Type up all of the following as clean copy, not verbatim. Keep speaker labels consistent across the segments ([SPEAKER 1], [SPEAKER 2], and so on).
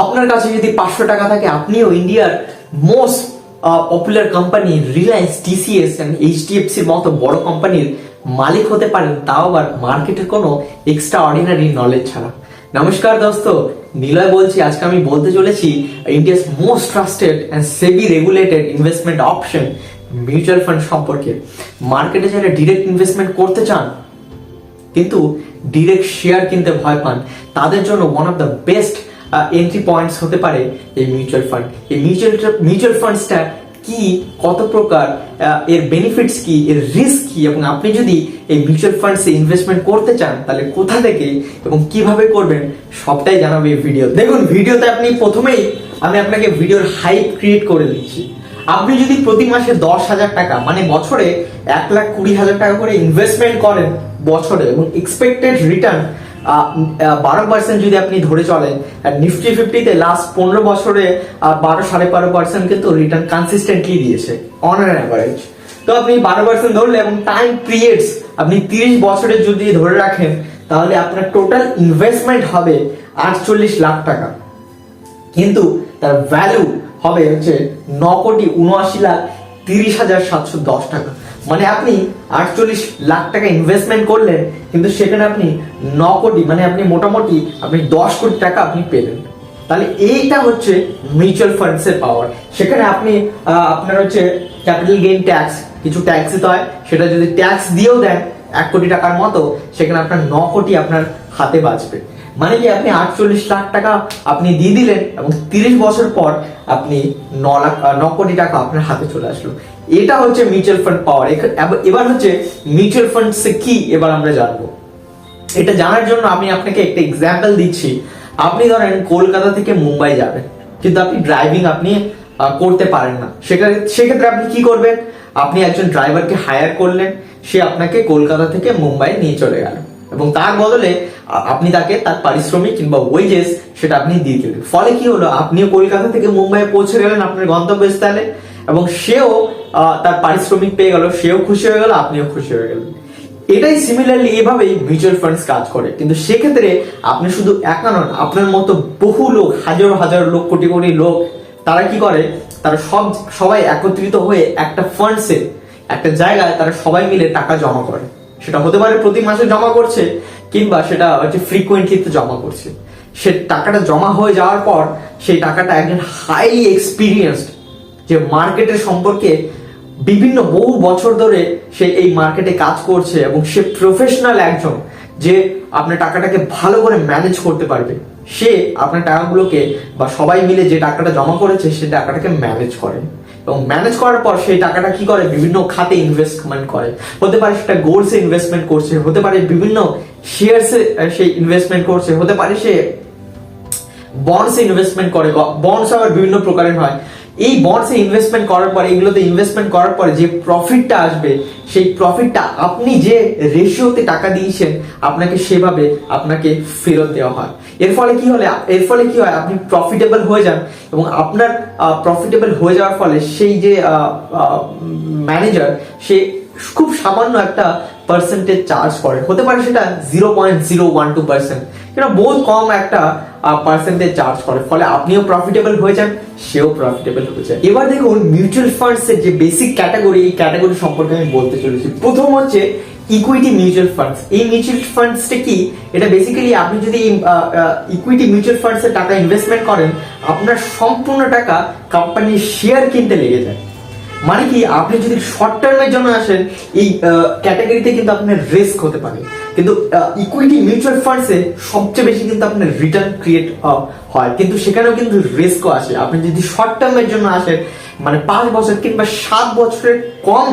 [SPEAKER 1] আপনার কাছে যদি 500 টাকা থাকে আপনিও ইন্ডিয়ার most popular company Reliance, TCS and এইচডিএফসির মতো বড় কোম্পানির মালিক হতে পারেন, তাও আবার মার্কেটের কোনো এক্সট্রা অর্ডিনারি নলেজ ছাড়া। নমস্কার দোস্ত, নিলয় বলছি। আজকে আমি বলতে চলেছি India's most trusted and SEBI regulated investment option mutual fund সম্পর্কে। মার্কেটে যারা ডিরেক্ট ইনভেস্টমেন্ট করতে চান কিন্তু ডিরেক্ট শেয়ার কিনতে ভয় পান, তাদের জন্য one of the best entry points হতে পারে এই মিউচুয়াল ফান্ড। এই মিউচুয়াল ফান্ডসটা কি, কত প্রকার, এর বেনিফিটস কি, এর রিস্ক কি, এবং আপনি যদি এই মিউচুয়াল ফান্ডসে ইনভেস্টমেন্ট করতে চান তাহলে কোথা থেকে এবং কিভাবে করবেন সবটাই জানাবো এই ভিডিও। দেখুন, ভিডিওতে আপনি প্রথমেই আমি আপনাকে ভিডিওর হাইপ ক্রিয়েট করে দিচ্ছি। আপনি যদি প্রতি মাসে 10,000 টাকা মানে বছরে 1,20,000 টাকা করে ইনভেস্টমেন্ট করেন বছরে, এবং এক্সপেক্টেড রিটার্ন 12% যদি আপনি ধরে চলেন, আর নিফটি 50-তে লাস্ট 15 বছরে 12-12.5% কিন্তু রিটার্ন কনসিস্টেন্টলি দিয়েছে অন অ্যান অ্যাভারেজ। তো আপনি 12% ধরলে এবং টাইম পিরিয়ডস আপনি 30 বছরের যদি ধরে রাখেন, তাহলে আপনার টোটাল ইনভেস্টমেন্ট হবে 48 লাখ টাকা, কিন্তু তার ভ্যালু হবে হচ্ছে 9,79,30,710 টাকা। মানে আপনি 48 লাখ টাকা ইনভেস্টমেন্ট করলেন, কিন্তু সেখানে আপনি 9 কোটি মানে আপনি মোটামুটি আপনি 10 কোটি টাকা আপনি পেলেন। তাহলে এইটা হচ্ছে মিউচুয়াল ফান্ডস এর পাওয়ার। সেখানে আপনি আপনার হচ্ছে ক্যাপিটাল গেইন ট্যাক্স, কিছু ট্যাক্স দিতে হয়, সেটা যদি ট্যাক্স দিয়েও দেন 1 কোটি টাকার মতো, সেখানে আপনার 9 কোটি আপনার হাতে বাঁচবে। মানে কি, আপনি 48 লাখ টাকা আপনি দিয়ে দিলেন এবং 30 বছর পর আপনি 9 কোটি টাকা আপনার হাতে চলে আসলো। এটা হচ্ছে মিউচুয়াল ফান্ড পাওয়ার। এবার হচ্ছে মিউচুয়াল ফান্ডস কি, এবার আমরা জানবো। এটা জানার জন্য আমি আপনাকে একটা এক্সাম্পল দিচ্ছি। আপনি ধরেন কলকাতা থেকে মুম্বাই যাবেন, কিন্তু আপনি ড্রাইভিং আপনি করতে পারেন না। সেক্ষেত্রে আপনি কি করবেন? আপনি একজন ড্রাইভারকে হায়ার করলেন, সে আপনাকে কলকাতা থেকে মুম্বাই নিয়ে চলে গেল, এবং তার বদলে আপনি তাকে তার পারিশ্রমিক কিংবা ওয়েজেস সেটা আপনি দিয়ে দিলেন। ফলে কি হলো, আপনিও কলকাতা থেকে মুম্বাই পৌঁছে গেলেন আপনার গন্তব্যস্থলে, এবং সেও তার পারিশ্রমিক পেয়ে গেল, সেও খুশি হয়ে গেল, আপনিও খুশি হয়ে গেলেন। এটাই সিমিলারলি এভাবেই মিউচুয়াল ফান্ডস কাজ করে। কিন্তু সেক্ষেত্রে আপনি শুধু একা নন, আপনার মতো বহু লোক, হাজার হাজার লোক, কোটি কোটি লোক, তারা কি করে, তারা সবাই একত্রিত হয়ে একটা ফান্ডসে, একটা জায়গায় তারা সবাই মিলে টাকা জমা করে। সেটা হতে পারে প্রতি মাসে জমা করছে, কিংবা সেটা হচ্ছে ফ্রিকোয়েন্টলিতে জমা করছে। সে টাকাটা জমা হয়ে যাওয়ার পর সেই টাকাটা একজন হাইলি এক্সপিরিয়েন্সড, যে মার্কেটের সম্পর্কে বিভিন্ন বহু বছর ধরে সে এই মার্কেটে কাজ করছে, এবং সে প্রফেশনাল একজন, যে আপনার টাকাটাকে ভালো করে ম্যানেজ করতে পারবে, সে আপনার টাকাগুলোকে বা সবাই মিলে যে টাকাটা জমা করেছে সেই টাকাটাকে ম্যানেজ করে, এবং ম্যানেজ করার পর সেই টাকাটা কি করে, বিভিন্ন খাতে ইনভেস্টমেন্ট করে। হতে পারে সেটা গোল্ডসে ইনভেস্টমেন্ট করছে, হতে পারে বিভিন্ন শেয়ারসে সে ইনভেস্টমেন্ট করছে, হতে পারে সে বন্ডসে ইনভেস্টমেন্ট করে। বন্ডস আবার বিভিন্ন প্রকারের হয়। এই বন্ডসে ইনভেস্টমেন্ট করার পরে, এগুলোতে ইনভেস্টমেন্ট করার পরে যে প্রফিটটা আসবে, সেই প্রফিটটা আপনি যে রেশিওতে টাকা দিয়েছেন আপনাকে সেভাবে আপনাকে ফেরত দেওয়া হয়। এর ফলে কি হয়, আপনি প্রফিটেবল হয়ে যান, এবং আপনার প্রফিটেবল হয়ে যাওয়ার ফলে সেই যে ম্যানেজার, সে খুব সামান্য একটা পার্সেন্টেজ চার্জ করে। হতে পারে সেটা 0.012%, এটা বহুত কম একটা পার্সেন্টেজ চার্জ করে। ফলে আপনিও প্রফিটেবল হয়ে যান, সেও প্রফিটেবল হয়ে যায়। এবার দেখুন মিউচুয়াল ফান্ডস এর যে বেসিক ক্যাটাগরি, এই ক্যাটাগরি সম্পর্কে আমি বলতে চলেছি। প্রথম হচ্ছে ইকুইটি মিউচুয়াল ফান্ডস। এই মিউচুয়াল ফান্ডসটা কি? এটা বেসিক্যালি আপনি যদি ইকুইটি মিউচুয়াল ফান্ডস এর টাকা ইনভেস্টমেন্ট করেন, আপনার সম্পূর্ণ টাকা কোম্পানির শেয়ার কিনতে লেগে যায়। মানে কি, আপনি যদি শর্ট টার্মের জন্য আসেন, এই ক্যাটাগরিতে কিন্তু আপনার রিস্ক হতে পারে, কিন্তু ইকুইটি মিউচুয়াল ফান্ডসে সবচেয়ে বেশি কিন্তু আপনার রিটার্ন ক্রিয়েট হয়, কিন্তু সেখানেও কিন্তু রিস্কও আসে। আপনি যদি শর্ট টার্মের জন্য আসেন, মানে 5 বছর কিংবা 7 বছরের কম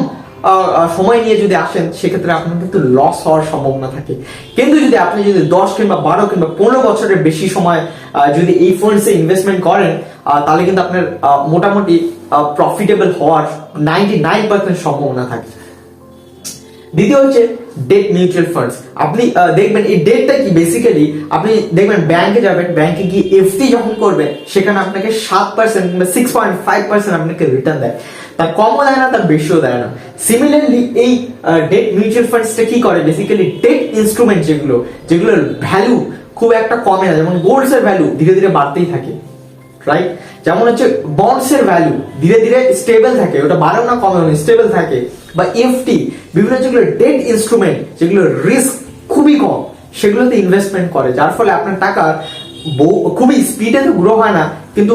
[SPEAKER 1] সময় নিয়ে যদি আসেন, সেক্ষেত্রে আপনার কিন্তু লস হওয়ার সম্ভাবনা থাকে। কিন্তু যদি আপনি 10 কিংবা 12 কিংবা 15 বছরের বেশি সময় যদি এই ফান্ডসে ইনভেস্টমেন্ট করেন, তাহলে কিন্তু আপনার মোটামুটি প্রফিটেবল হওয়ার 99% সম্ভাবনা থাকে। দ্বিতীয় হচ্ছে ডেট মিউচুয়াল ফান্ডস। আপনি দেখবেন এই ডেটটা কি, বেসিক্যালি আপনি দেখবেন ব্যাংকে যাবেন, ব্যাংকে গিয়ে এফডি যখন করবেন, সেখানে আপনাকে 7% কিংবা 6.5% আপনাকে রিটার্ন দেয়। তার কমও দেয় না, তার বেশিও দেয় না। সিমিলারলি এই ডেট মিউচুয়াল ফান্ডসটা কি করে, বেসিক্যালি ডেট ইনস্ট্রুমেন্ট যেগুলোর ভ্যালু খুব একটা কমে না, যেমন গোল্ডস এর ভ্যালু ধীরে ধীরে বাড়তেই থাকে, রাইট? যেমন হচ্ছে বন্ডস এর ভ্যালু ধীরে ধীরে স্টেবল থাকে, ওটা বাড়েও না কমেও না, স্টেবল থাকে। বা এফটি, বিভিন্ন যেগুলো ডেট ইনস্ট্রুমেন্ট, যেগুলো রিস্ক খুবই কম, সেগুলোতে ইনভেস্টমেন্ট করে, যার ফলে আপনার টাকা খুবই স্পিডে তো গ্রো হয় না, কিন্তু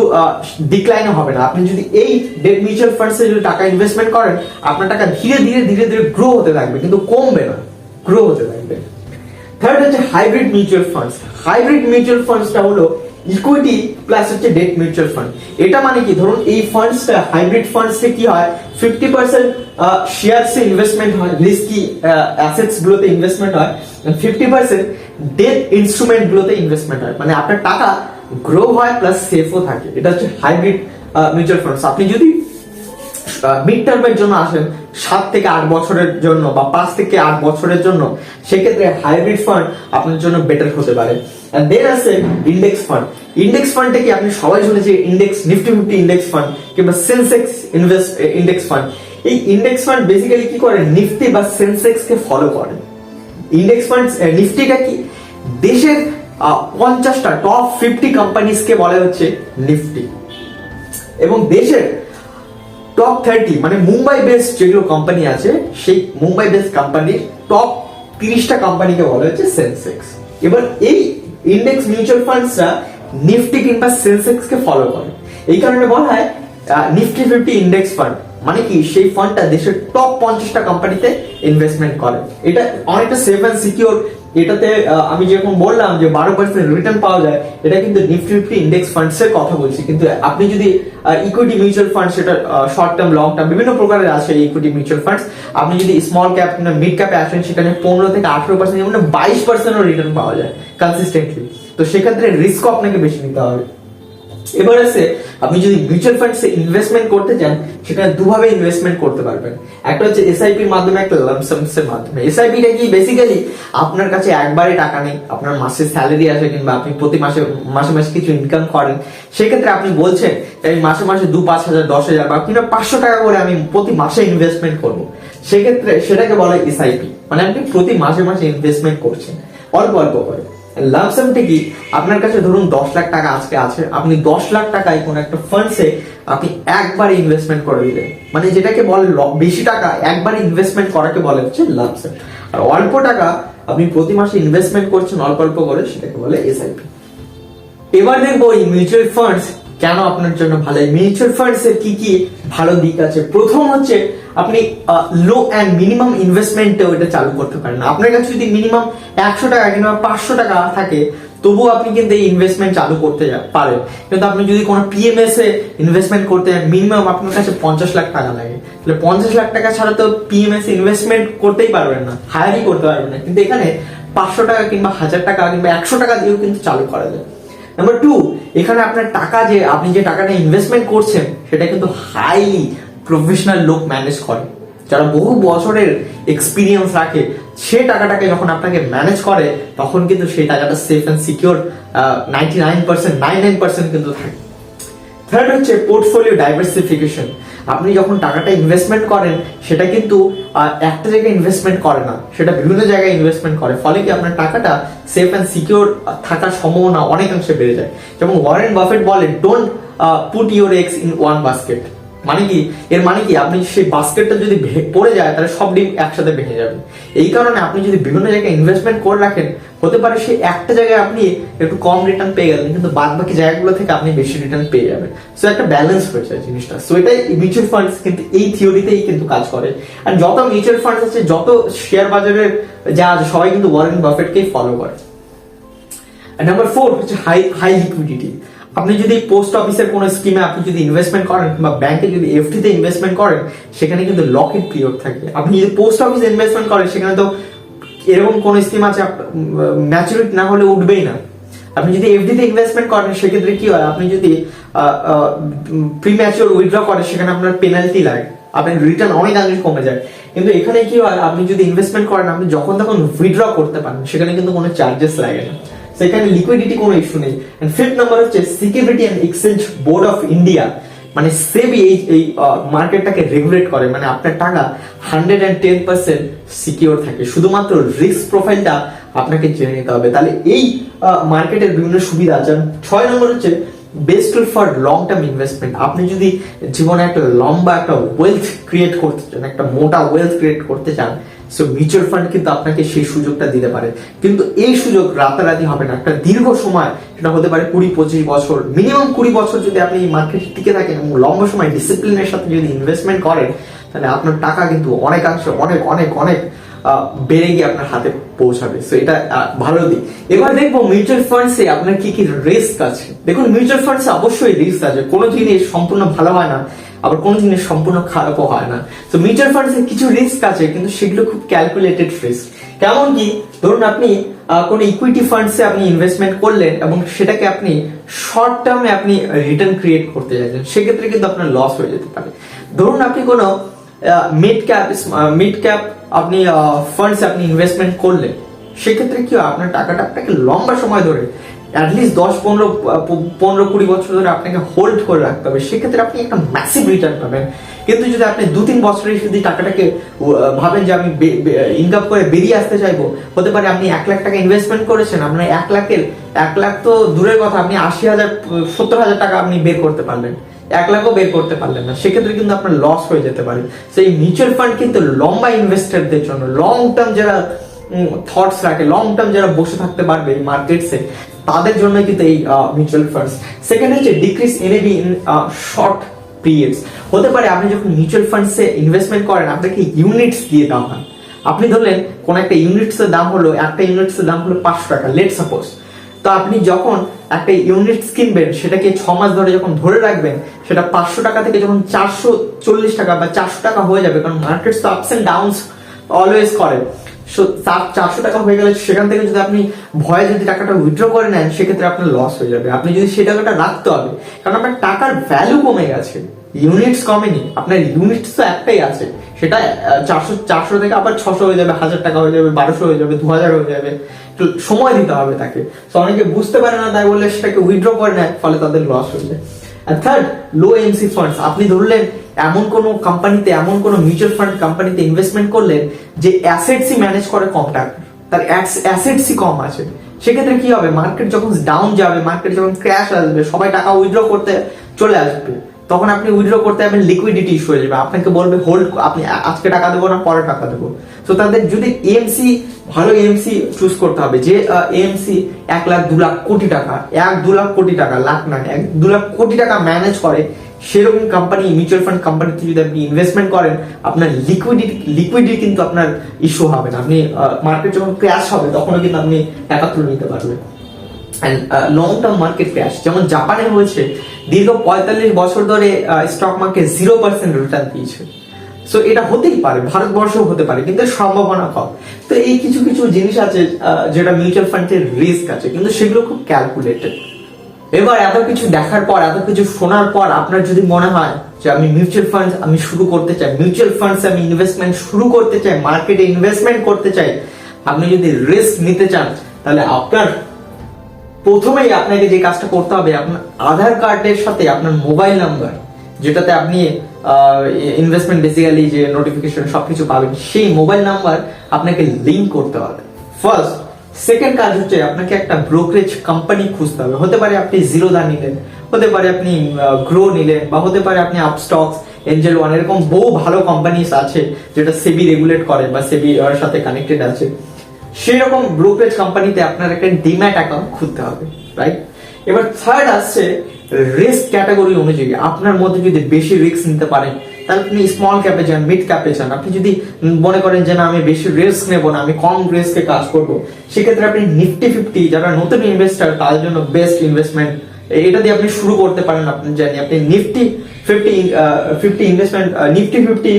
[SPEAKER 1] ডিক্লাইনও হবে না। আপনি যদি এই ডেট মিউচুয়াল ফান্ডসে যদি টাকা ইনভেস্টমেন্ট করেন, আপনার টাকা ধীরে ধীরে ধীরে ধীরে গ্রো হতে থাকবে, কিন্তু কমবে না, গ্রো হতে থাকবে। থার্ড হচ্ছে hybrid mutual funds. Hybrid mutual ফান্ডসটা হলো ইকুইটি প্লাস হচ্ছে ডেট মিউচুয়াল ফান্ড। এটা মানে কি, ধরুন এই ফান্ডসটা, হাইব্রিড ফান্ডসে কি হয়, 50% শেয়ারসে ইনভেস্টমেন্ট হয়, রিস্কি অ্যাসেটস গুলোতে ইনভেস্টমেন্ট হয়, 50% ডেট ইনস্ট্রুমেন্ট গুলোতে ইনভেস্টমেন্ট হয়। মানে আপনার টাকা গ্রো হয় প্লাস সেফও থাকে। এটা হচ্ছে হাইব্রিড মিউচুয়াল ফান্ডস। আপনি যদি মিড টার্মের জন্য আসেন, 7 থেকে 8 বছরের জন্য বা 5 থেকে 8 বছরের জন্য, সেক্ষেত্রে হাইব্রিড ফান্ড আপনার জন্য বেটার হতে পারে। এন্ড দেন আছে ইন্ডেক্স ফান্ড। ইন্ডেক্স ফান্ডটা কি, আপনি সবাই শুনেছি ইন্ডেক্স, নিফটি 50 ইন্ডেক্স ফান্ড কিংবা সেন্সেক্স ইন্ডেক্স ফান্ড। এই ইন্ডেক্স ফান্ড বেসিক্যালি কি করে, নিফটি বা সেন্সেক্স কে ফলো করে। ইন্ডেক্স ফান্ড, নিফটিটা কি, দেশের 50টা টপ 50 কোম্পানিজ কে বলে হচ্ছে নিফটি, এবং দেশের টপ 30 মানে মুম্বাই বেসড যেগুলো কোম্পানি আছে, সেই মুম্বাই বেসড কোম্পানির টপ 30টা কোম্পানিকে বলা হচ্ছে সেন্সেক্স। এবার এই ইন্ডেক্স মিউচুয়াল ফান্ডসরা নিফটি কিংবা সেন্সেক্স কে ফলো করে, এই কারণে বলা হয় নিফটি 50 ইন্ডেক্স ফান্ড। মানে কি, সেই ফান্ডটা দেশের টপ 50টা কোম্পানিতে ইনভেস্টমেন্ট করে। এটা অনেকটা সেফ এন্ড সিকিউর। এটাতে আমি যেরকম বললাম যে 12% রিটার্ন পাওয়া যায়, এটা কিন্তু নিফটি 50 ইন্ডেক্স ফান্ডস এর কথা বলছি। কিন্তু আপনি যদি ইকুইটি মিউচুয়াল ফান্ড, সেটা শর্ট টার্ম লং টার্ম বিভিন্ন প্রকারের আছে ইকুইটি মিউচুয়াল ফান্ডস, আপনি যদি স্মল ক্যাপ কিংবা মিড ক্যাপে আসেন, সেখানে 15 থেকে 18% মানে 22% রিটার্ন পাওয়া যায় কনসিস্টেন্টলি। তো সেক্ষেত্রে রিস্ক আপনাকে বেশি নিতে হবে। এবার আছে, আপনি যদি মিউচুয়াল ফান্ডসে ইনভেস্টমেন্ট করতে চান, সেখানে দুভাবে ইনভেস্টমেন্ট করতে পারবেন। একটা হচ্ছে এসআইপি এর মাধ্যমে, একটা লাম্প সামস এর মাধ্যমে। এসআইপিটা কি, বেসিক্যালি আপনার কাছে একবারে টাকা নেই, আপনার মাসে স্যালারি আসে কিংবা আপনি প্রতি মাসে মাসে কিছু ইনকাম করেন, সেক্ষেত্রে আপনি বলছেন আমি মাসে 2-5 হাজার 10 হাজার বা কিংবা 500 টাকা করে আমি প্রতি মাসে ইনভেস্টমেন্ট করবো, সেক্ষেত্রে সেটাকে বলা হয় এসআইপি। মানে আপনি প্রতি মাসে ইনভেস্টমেন্ট করছেন অল্প অল্প করে। লামসামটা কি, আপনার কাছে ধরুন 10 লাখ টাকা আজকে আছে, আপনি 10 লাখ টাকায় কোন একটা ফান্ডসে আপনি একবার ইনভেস্টমেন্ট করে দিলেন, মানে যেটাকে বলে বেশি টাকা একবার ইনভেস্টমেন্ট করাকে বলে হচ্ছে লামসাম। আর অল্প টাকা আপনি প্রতি মাসে ইনভেস্টমেন্ট করছেন অল্প অল্প করে, সেটাকে বলে এসআইপি। এবার দেখবো এই মিউচুয়াল ফান্ডস কেন আপনার জন্য ভালো। মিউচুয়াল ফান্ডস এর কি কি ভালো দিক আছে। প্রথম হচ্ছে, আপনি লো এন্ড মিনিমাম ইনভেস্টমেন্টে ওটা চালু করতে পারেন। আপনার কাছে যদি মিনিমাম 100 টাকা কিংবা 500 টাকা থাকে, তবুও আপনি কিন্তু এই ইনভেস্টমেন্ট চালু করতে পারেন। কিন্তু আপনি যদি কোনো পিএমএস এ ইনভেস্টমেন্ট করতে চান, মিনিমাম আপনার কাছে 50 লাখ টাকা লাগে। তাহলে 50 লাখ টাকা ছাড়া তো পিএমএস ইনভেস্টমেন্ট করতেই পারবেন না, হায়ারই করতে পারবেন না। কিন্তু এখানে 500 টাকা কিংবা 1000 টাকা কিংবা 100 টাকা দিয়েও কিন্তু চালু করা যায়। নাম্বার 2, এখানে আপনার টাকা, যে আপনি যে টাকাটা ইনভেস্টমেন্ট করছেন, সেটা কিন্তু হাইলি প্রফেশনাল লোক ম্যানেজ করে, যারা বহু বছরের এক্সপিরিয়েন্স রাখে। সে টাকাটাকে যখন আপনাকে ম্যানেজ করে, তখন কিন্তু সেই টাকাটা সেফ এন্ড সিকিউর 99% কিন্তু থাকে। থার্ড হচ্ছে পোর্টফোলিও ডাইভার্সিফিকেশন। আপনি যখন টাকাটা ইনভেস্টমেন্ট করেন, সেটা কিন্তু একটা জায়গায় ইনভেস্টমেন্ট করে না, সেটা বিভিন্ন জায়গায় ইনভেস্টমেন্ট করে। ফলে কি, আপনার টাকাটা সেফ এন্ড সিকিউর থাকার সম্ভাবনা অনেকাংশে বেড়ে যায়। যেমন ওয়ারেন বাফেট বলে, don't put your eggs in one basket. মানে কি, এর মানে কি, আপনি সেই বাস্কেটটা যদি পড়ে যায়, তাহলে সব ডিম একসাথে ভেঙে যাবে। এই কারণে আপনি যদি বিভিন্ন জায়গায় ইনভেস্টমেন্ট করে রাখেন, হতে পারে সেই একটা জায়গায় আপনি একটু কম রিটার্ন পেয়ে গেলেন, কিন্তু বাদ বাকি জায়গাগুলো থেকে আপনি বেশি রিটার্ন পেয়ে যাবেন। সো একটা ব্যালেন্স হয়ে যায় জিনিসটা। সো এটাই মিউচুয়াল ফান্ডস কিন্তু এই থিওরিতেই কিন্তু কাজ করে। আর যত মিউচুয়াল ফান্ডস আছে, যত শেয়ার বাজারের যা আছে, সবাই কিন্তু ওয়ারেন বাফেটকেই ফলো করে। নাম্বার 4 হচ্ছে হাই লিকুইডিটি। আপনি যদি পোস্ট অফিসের কোন স্কিমে আপনি যদি ইনভেস্টমেন্ট করেন, কিংবা ব্যাংকে যদি এফডি তে ইনভেস্টমেন্ট করেন, সেখানে কিন্তু লক ইন পিরিয়ড থাকে। আপনি যদি পোস্ট অফিসে ইনভেস্টমেন্ট করেন, সেখানে তো এরকম কোন স্কিম আছে ম্যাচুরিটি না হলে উঠবেই না। আপনি যদি এফডি তে ইনভেস্টমেন্ট করেন, সেক্ষেত্রে কি হয়, আপনি যদি প্রিম্যাচুর উইথড্র করেন, সেখানে আপনার পেনাল্টি লাগে, আপনার রিটার্ন অনেকাংশে কমে যায়। কিন্তু এখানে কি হয়, আপনি যদি ইনভেস্টমেন্ট করেন, আপনি যখন তখন উইথড্র করতে পারেন, সেখানে কিন্তু কোনো চার্জেস লাগে না। সেখানে লিকুইডিটি কোনো ইস্যু নেই। এন্ড ফিফথ নাম্বার হচ্ছে security and exchange board of India, মানে সেবি এই মার্কেটটাকে রেগুলেট করে। মানে আপনার টাকা 110% সিকিউর থাকে, শুধুমাত্র রিস্ক প্রোফাইলটা আপনাকে জেনে নিতে হবে। তাহলে এই মার্কেটের বিভিন্ন সুবিধা আছে। 6 নম্বর হচ্ছে best tool for long term investment. আপনি যদি জীবনে একটা লম্বা একটা ওয়েলথ ক্রিয়েট করতে চান, একটা মোটা ওয়েলথ ক্রিয়েট করতে চান, সো মিউচুয়াল ফান্ড কিন্তু আপনাকে সেই সুযোগটা দিতে পারে। কিন্তু এই সুযোগ রাতারাতি হবে না, একটা দীর্ঘ সময়, সেটা হতে পারে 20-25 বছর, মিনিমাম 20 বছর যদি আপনি মার্কেটে টিকে থাকেন এবং লম্বা সময় ডিসিপ্লিনের সাথে যদি ইনভেস্টমেন্ট করেন, তাহলে আপনার টাকা কিন্তু অনেকাংশে অনেক অনেক অনেক বেড়ে গিয়ে আপনার হাতে পৌঁছাবে। সো এটা ভালো দিক। এবার দেখবো মিউচুয়াল ফান্ডসে আপনার কি কি রিস্ক আছে। দেখুন, মিউচুয়াল ফান্ডসে অবশ্যই রিস্ক আছে, কোনো জিনিস সম্পূর্ণ ভালো হয় না, আবার কোনো জিনিস সম্পূর্ণ খারাপও হয় না। তো মিউচুয়াল ফান্ডসে কিছু রিস্ক আছে, কিন্তু সেগুলো খুব ক্যালকুলেটেড রিস্ক। কেমন কি, ধরুন আপনি কোনো ইকুইটি ফান্ডসে আপনি ইনভেস্টমেন্ট করলেন এবং সেটাকে আপনি শর্ট টার্মে আপনি রিটার্ন ক্রিয়েট করতে চাইছেন, সেক্ষেত্রে কিন্তু আপনার লস হয়ে যেতে পারে। ধরুন আপনি কোনো মিড ক্যাপ আপনি ফান্ডসে আপনি ইনভেস্টমেন্ট করলেন, সেক্ষেত্রে কি হয়, আপনার টাকাটা আপনাকে লম্বা সময় ধরে অ্যাটলিস্ট 10-15-20 বছর ধরে আপনাকে হোল্ড করে রাখতে হবে, সেক্ষেত্রে আপনি একটা ম্যাসিভ রিটার্ন পাবেন। কিন্তু যদি আপনি 2-3 বছরে যদি টাকাটাকে ভাবেন যে আমি ইনকাম করে বেরিয়ে আসতে চাইবো, হতে পারে আপনি 1 লাখ টাকা ইনভেস্টমেন্ট করেছেন, আপনার 1 লাখ তো দূরের কথা, আপনি 80,000-70,000 টাকা আপনি বের করতে পারলেন, 1 লাখও বের করতে পারলেন না, সেক্ষেত্রে কিন্তু আপনার লস হয়ে যেতে পারে। সেই মিউচুয়াল ফান্ড কিন্তু লম্বা ইনভেস্টরদের জন্য, লং টার্ম যারা থটস রাখে, লং টার্ম যারা বসে থাকতে পারবে মার্কেটসে, তাদের জন্য কিন্তু এই মিউচুয়াল ফান্ডস। সেকেন্ড হচ্ছে decrease NAV in short periods. হতে পারে আপনি যখন মিউচুয়াল ফান্ডসে ইনভেস্টমেন্ট করেন, আপনাকে ইউনিটস দিয়ে দেওয়া হয়। আপনি ধরলেন কোন একটা ইউনিটসের দাম হলো, একটা ইউনিটসের দাম হলো 500 টাকা, লেট সাপোজ। তো আপনি যখন একটা ইউনিট কিনবেন, সেটাকে 6 মাস ধরে যখন ধরে রাখবেন, সেটা 500 টাকা থেকে যখন 440 টাকা বা 400 টাকা হয়ে যাবে, কারণ মার্কেট তো আপস এন্ড ডাউনস অলওয়েজ করে। 400 টাকা হয়ে গেলে সেখান থেকে যদি আপনি ভয়ে যদি টাকাটা উইথড্র করে নেন, সেক্ষেত্রে আপনার লস হয়ে যাবে। আপনি যদি সেই টাকাটা রাখতে হবে, কারণ আপনার টাকার ভ্যালু কমে গেছে, ইউনিটস কমেনি, আপনার ইউনিটস তো একটাই আছে, সেটা 400 থেকে আবার 600 হয়ে যাবে, 1000 টাকা হয়ে যাবে, 1200 হয়ে যাবে, 2000 হয়ে যাবে। সময় দিতে হবে তাকে। তো অনেকে বুঝতে পারে না, তাই বললে সেটাকে উইথড্র করে নেয়, ফলে তাদের লস হয়ে যায়। আর থার্ড, লো এমসি ফান্ডস। আপনি ধরলেন এমন কোন কোম্পানিতে, এমন কোন মিউচুয়াল ফান্ড কোম্পানিতে ইনভেস্টমেন্ট করলেন যে অ্যাসেটসই ম্যানেজ করে কম টাকা, তার অ্যাসেটসই কম আছে, সেক্ষেত্রে কি হবে, মার্কেট যখন ডাউন যাবে, মার্কেট যখন ক্র্যাশ আসবে, সবাই টাকা উইথড্র করতে চলে আসবে, তখন আপনি উইথড্র করতে যাবেন, লিকুইডিটি ইস্যু হয়ে যাবে, আপনাকে বলবে হোল্ড, আপনি আজকে টাকা দেবো না পরে টাকা দেবো। তো তাদের যদি এএমসি, ভালো এএমসি চুজ করতে হবে, যে এএমসি 1 লাখ 2 লাখ কোটি টাকা, 1-2 লাখ কোটি টাকা, লাখ না, 1-2 লাখ কোটি টাকা ম্যানেজ করে, সেরকম কোম্পানি, মিউচুয়াল ফান্ড কোম্পানিতে যদি আপনি ইনভেস্টমেন্ট করেন, আপনার লিকুইডিটি কিন্তু আপনার ইস্যু হবে না। আপনি মার্কেট যখন ক্র্যাশ হবে, তখনও কিন্তু আপনি টাকা তুলে নিতে পারবেন। লং টার্ম মার্কেট ক্র্যাশ যেমন জাপানে হয়েছে, দীর্ঘ 45 বছর ধরে স্টক মার্কেট 0% রিটার্ন দিয়েছে। সো এটা হতেই পারে, ভারতবর্ষও হতে পারে, কিন্তু সম্ভাবনা কম। তো এই কিছু কিছু জিনিস আছে যেটা মিউচুয়াল ফান্ডের রিস্ক আছে, কিন্তু সেগুলো খুব ক্যালকুলেটেড। এবার এত কিছু দেখার পর, এত কিছু শোনার পর, আপনার যদি মনে হয় যে আমি মিউচুয়াল ফান্ড আমি শুরু করতে চাই, মিউচুয়াল ফান্ডস আমি ইনভেস্টমেন্ট শুরু করতে চাই, মার্কেটে ইনভেস্টমেন্ট করতে চাই, আপনি যদি রিস্ক নিতে চান, তাহলে আপনার প্রথমেই আপনাকে যে কাজটা করতে হবে, আপনার আধার কার্ডের সাথে আপনার মোবাইল নাম্বার, যেটাতে আপনি ইনভেস্টমেন্ট বেসিক্যালি যে নোটিফিকেশন সবকিছু পাবেন, সেই মোবাইল নাম্বার আপনাকে লিংক করতে হবে ফার্স্ট। সেকেন্ড কাজ হচ্ছে আপনাকে একটা ব্রোকারেজ কোম্পানি খুঁজতে হবে। হতে পারে আপনি জিরোদা নিলেন, হতে পারে আপনি গ্রো নিলেন, বা হতে পারে আপনি আপস্টক্স, এঞ্জেল ওয়ান, এরকম বহু ভালো কোম্পানিস আছে যেটা সেবি রেগুলেট করে বা সেবি এর সাথে কানেক্টেড আছে। সেরকম ব্রোকারেজ কোম্পানিতে আপনার একটা ডিম্যাট অ্যাকাউন্ট খুলতে হবে, রাইট? এবার থার্ড আসছে রিস্ক ক্যাটাগরি অনুযায়ী। আপনার মধ্যে যদি বেশি রিস্ক নিতে পারেন, তাহলে আপনি স্মল ক্যাপে যান, মিড ক্যাপে যান। আপনি যদি মনে করেন যে না আমি বেশি রিস্ক নেব না, আমি কম রিস্কে কাজ করব, সেক্ষেত্রে আপনি নিফটি 50, যারা নতুন ইনভেস্টার তাদের জন্য বেস্ট ইনভেস্টমেন্ট, এটা দিয়ে আপনি শুরু করতে পারেন। আপনি জানি আপনি Nifty 50 investment, Nifty 50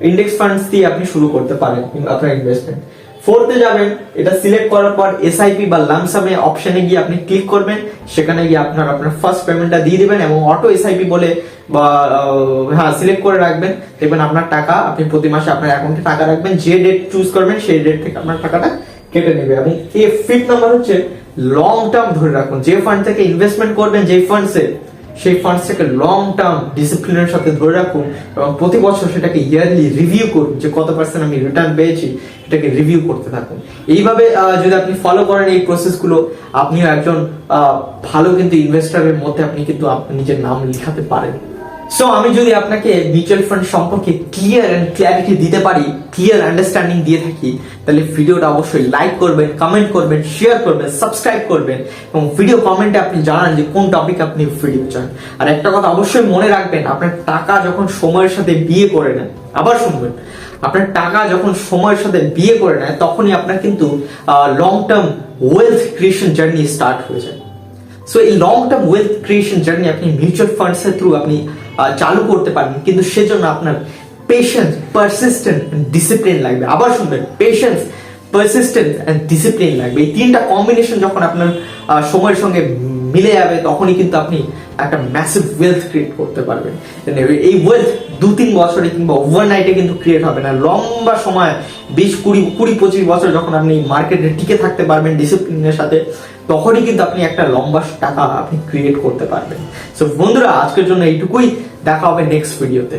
[SPEAKER 1] index funds দিয়ে আপনি শুরু করতে পারেন আপনার ইনভেস্টমেন্ট। ফোর্থে যাবেন, এটা সিলেক্ট করার পর এসআইপি বা লামসামে অপশনে গিয়ে আপনি ক্লিক করবেন, সেখানে গিয়ে আপনার ফার্স্ট পেমেন্টটা দিয়ে দিবেন এবং অটো এসআইপি বলে বা হ্যাঁ সিলেক্ট করে রাখবেন। দেখবেন আপনার টাকা, আপনি প্রতি মাসে আপনার অ্যাকাউন্টে টাকা রাখবেন, যে ডেট চুজ করবেন সেই ডেট থেকে আপনার টাকাটা কেটে নেবে। এবং ফিফথ নাম্বার হচ্ছে লং টার্ম ধরে রাখুন। যে ফান্ড থেকে ইনভেস্টমেন্ট করবেন, যে ফান্ডসে, সেই ফান্ডসটাকে লং টার্ম ডিসিপ্লিনের সাথে ধরে রাখুন এবং প্রতি বছর সেটাকে ইয়ারলি রিভিউ করুন যে কত পার্সেন্ট আমি রিটার্ন পেয়েছি, সেটাকে রিভিউ করতে থাকুন। এইভাবে যদি আপনি ফলো করেন এই প্রসেসগুলো, আপনিও একজন ভালো কিন্তু ইনভেস্টরের মধ্যে আপনি কিন্তু আপনার নিজের নাম লিখাতে পারেন। সো আমি যদি আপনাকে মিউচুয়াল ফান্ড সম্পর্কে ক্লিয়ার এন্ড ক্ল্যারিটি দিতে পারি, ক্লিয়ার আন্ডারস্ট্যান্ডিং দিয়ে থাকি, তাহলে ভিডিওটা অবশ্যই লাইক করবেন, কমেন্ট করবেন, শেয়ার করবেন, সাবস্ক্রাইব করবেন এবং ভিডিও কমেন্টে আপনি জানান যে কোন টপিক আপনি ভিডিও চান। আর একটা কথা অবশ্যই মনে রাখবেন, আপনার টাকা যখন সময়ের সাথে বিয়ে করে নেয়, আবার শুনবেন, আপনার টাকা যখন সময়ের সাথে বিয়ে করে নেয় তখনই আপনার কিন্তু long term wealth creation journey start হয়ে যায়। সো এই long term wealth creation journey আপনি মিউচুয়াল ফান্ডস এর থ্রু আপনি চালু করতে পারবেন, কিন্তু সেজন্য আপনার পেশেন্স, পারসিস্টেন্ট এন্ড ডিসিপ্লিন লাগবে। আবার শুনবেন, পেশেন্স, পারসিস্টেন্ট এন্ড ডিসিপ্লিন লাগবে। এই তিনটা কম্বিনেশন যখন আপনার সময়ের সঙ্গে মিলে যাবে তখনই কিন্তু আপনি একটা ম্যাসিভ ওয়েলথ ক্রিয়েট করতে পারবেন। এই ওয়েলথ 2-3 বছরে কিংবা ওভারনাইটে কিন্তু ক্রিয়েট হবে না, লম্বা সময় 20-20-25 বছর যখন আপনি মার্কেটে টিকে থাকতে পারবেন ডিসিপ্লিনের সাথে, তখনই কিন্তু আপনি একটা লম্বা টাকা আপনি ক্রিয়েট করতে পারবেন। সো বন্ধুরা, আজকের জন্য এইটুকুই, দেখা হবে নেক্সট ভিডিওতে।